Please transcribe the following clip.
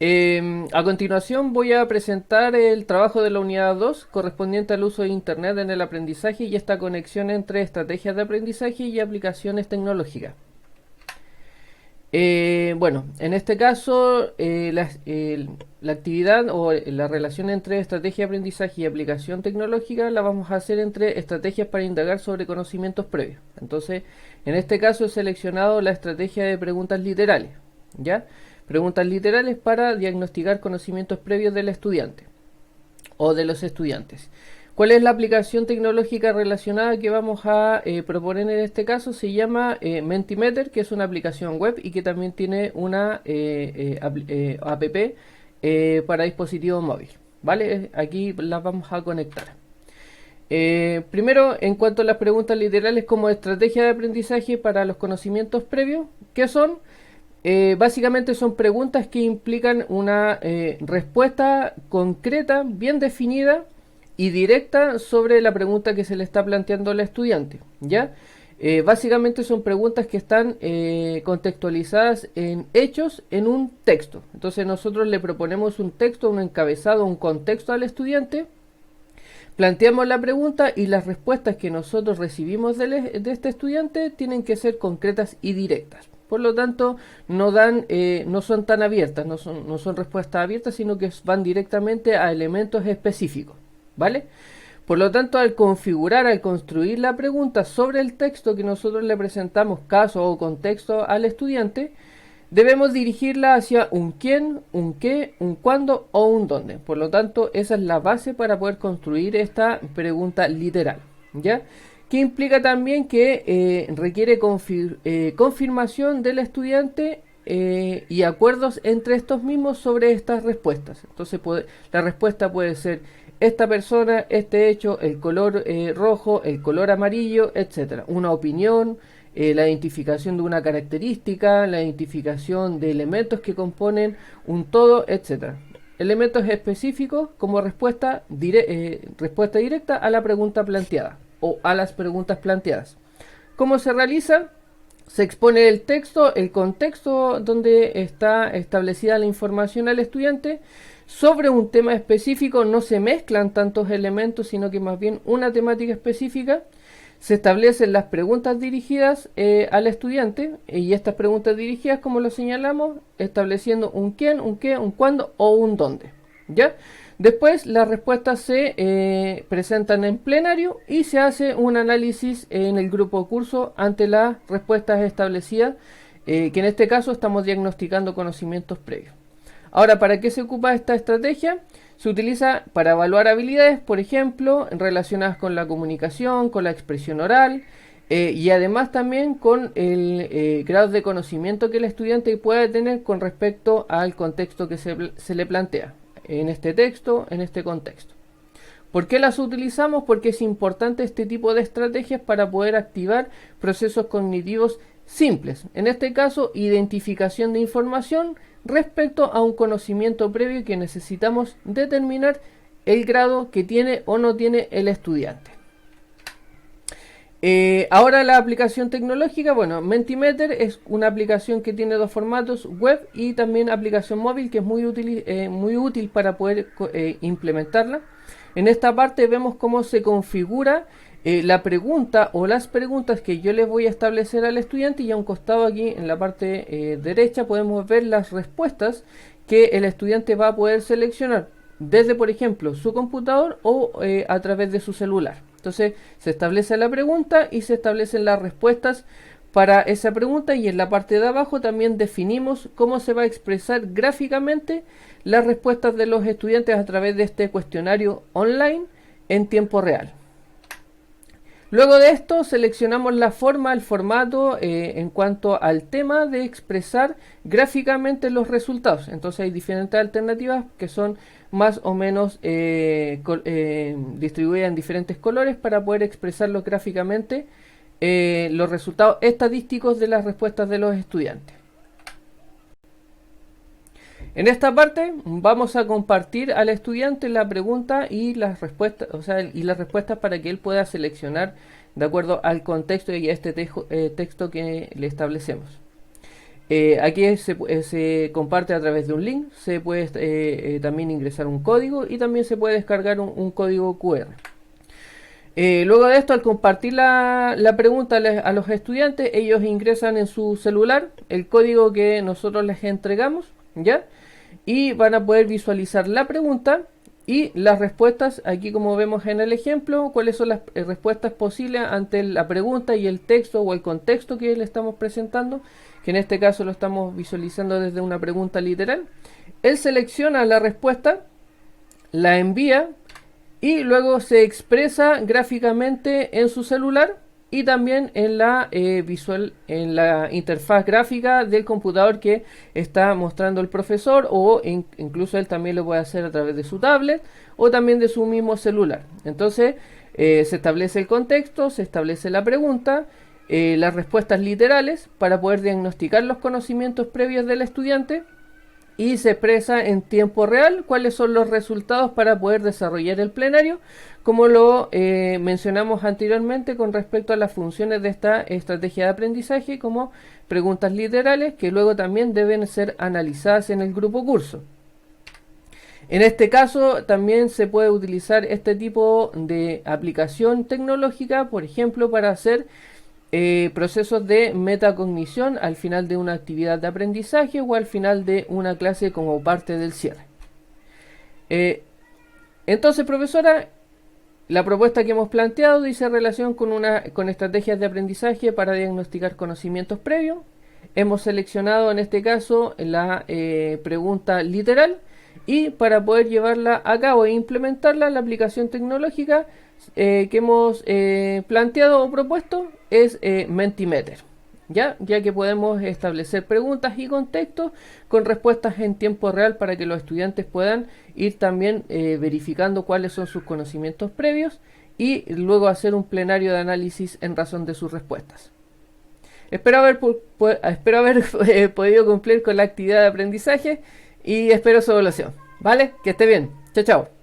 A continuación voy a presentar el trabajo de la unidad 2 correspondiente al uso de Internet en el aprendizaje y esta conexión entre estrategias de aprendizaje y aplicaciones tecnológicas. Bueno, en este caso la actividad o la relación entre estrategia de aprendizaje y aplicación tecnológica la vamos a hacer entre estrategias para indagar sobre conocimientos previos. Entonces, en este caso he seleccionado la estrategia de preguntas literales, ¿ya? Preguntas literales para diagnosticar conocimientos previos del estudiante o de los estudiantes. ¿Cuál es la aplicación tecnológica relacionada que vamos a proponer en este caso? Se llama Mentimeter, que es una aplicación web y que también tiene una app para dispositivo móvil. ¿Vale? Aquí las vamos a conectar. Primero, en cuanto a las preguntas literales como estrategia de aprendizaje para los conocimientos previos, ¿qué son? Básicamente son preguntas que implican una respuesta concreta, bien definida y directa sobre la pregunta que se le está planteando al estudiante, ¿ya? Básicamente son preguntas que están contextualizadas en hechos en un texto. Entonces nosotros le proponemos un texto, un encabezado, un contexto al estudiante, planteamos la pregunta y las respuestas que nosotros recibimos de este estudiante tienen que ser concretas y directas. Por lo tanto, no son tan abiertas, no son respuestas abiertas, sino que van directamente a elementos específicos, ¿vale? Por lo tanto, al construir la pregunta sobre el texto que nosotros le presentamos, caso o contexto al estudiante, debemos dirigirla hacia un quién, un qué, un cuándo o un dónde. Por lo tanto, esa es la base para poder construir esta pregunta literal, ¿ya? Que implica también que requiere confirmación del estudiante y acuerdos entre estos mismos sobre estas respuestas. Entonces la respuesta puede ser esta persona, este hecho, el color rojo, el color amarillo, etcétera. Una opinión, la identificación de una característica, la identificación de elementos que componen un todo, etcétera. Elementos específicos como respuesta directa a la pregunta planteada o a las preguntas planteadas. ¿Cómo se realiza? Se expone el texto, el contexto donde está establecida la información al estudiante. Sobre un tema específico no se mezclan tantos elementos, sino que más bien una temática específica. Se establecen las preguntas dirigidas al estudiante y estas preguntas dirigidas, como lo señalamos, estableciendo un quién, un qué, un cuándo o un dónde. ¿Ya? Después las respuestas se presentan en plenario y se hace un análisis en el grupo curso ante las respuestas establecidas, que en este caso estamos diagnosticando conocimientos previos. Ahora, ¿para qué se ocupa esta estrategia? Se utiliza para evaluar habilidades, por ejemplo, relacionadas con la comunicación, con la expresión oral, y además también con el grado de conocimiento que el estudiante puede tener con respecto al contexto que se le plantea en este texto, en este contexto. ¿Por qué las utilizamos? Porque es importante este tipo de estrategias para poder activar procesos cognitivos simples. En este caso, identificación de información respecto a un conocimiento previo que necesitamos determinar el grado que tiene o no tiene el estudiante. Ahora la aplicación tecnológica, bueno, Mentimeter es una aplicación que tiene dos formatos, web y también aplicación móvil, que es muy útil para poder implementarla. En esta parte vemos cómo se configura la pregunta o las preguntas que yo les voy a establecer al estudiante, y a un costado aquí en la parte derecha podemos ver las respuestas que el estudiante va a poder seleccionar desde, por ejemplo, su computador o a través de su celular. Entonces se establece la pregunta y se establecen las respuestas para esa pregunta, y en la parte de abajo también definimos cómo se va a expresar gráficamente las respuestas de los estudiantes a través de este cuestionario online en tiempo real. Luego de esto seleccionamos la forma, el formato en cuanto al tema de expresar gráficamente los resultados. Entonces hay diferentes alternativas que son más o menos distribuidas en diferentes colores para poder expresarlos gráficamente los resultados estadísticos de las respuestas de los estudiantes. En esta parte vamos a compartir al estudiante la pregunta y las respuestas, para que él pueda seleccionar de acuerdo al contexto y a este texto que le establecemos. Aquí se comparte a través de un link, se puede también ingresar un código y también se puede descargar un código QR. Luego de esto, al compartir la pregunta a los estudiantes, ellos ingresan en su celular el código que nosotros les entregamos, ¿ya? Y van a poder visualizar la pregunta y las respuestas, aquí como vemos en el ejemplo, cuáles son las respuestas posibles ante la pregunta y el texto o el contexto que le estamos presentando, que en este caso lo estamos visualizando desde una pregunta literal. Él selecciona la respuesta, la envía y luego se expresa gráficamente en su celular y también en la en la interfaz gráfica del computador que está mostrando el profesor, o incluso él también lo puede hacer a través de su tablet o también de su mismo celular. Entonces se establece el contexto, se establece la pregunta, las respuestas literales para poder diagnosticar los conocimientos previos del estudiante, y se expresa en tiempo real cuáles son los resultados para poder desarrollar el plenario, como lo mencionamos anteriormente con respecto a las funciones de esta estrategia de aprendizaje, como preguntas literales que luego también deben ser analizadas en el grupo curso. En este caso también se puede utilizar este tipo de aplicación tecnológica, por ejemplo, para hacer procesos de metacognición al final de una actividad de aprendizaje o al final de una clase como parte del cierre. Entonces, profesora, la propuesta que hemos planteado dice relación con estrategias de aprendizaje para diagnosticar conocimientos previos. Hemos seleccionado en este caso la pregunta literal, y para poder llevarla a cabo e implementarla, la aplicación tecnológica que hemos planteado o propuesto es Mentimeter, ya que podemos establecer preguntas y contextos con respuestas en tiempo real para que los estudiantes puedan ir también verificando cuáles son sus conocimientos previos y luego hacer un plenario de análisis en razón de sus respuestas. Espero haber podido cumplir con la actividad de aprendizaje y espero su evaluación. ¿Vale? Que esté bien. Chao, chao.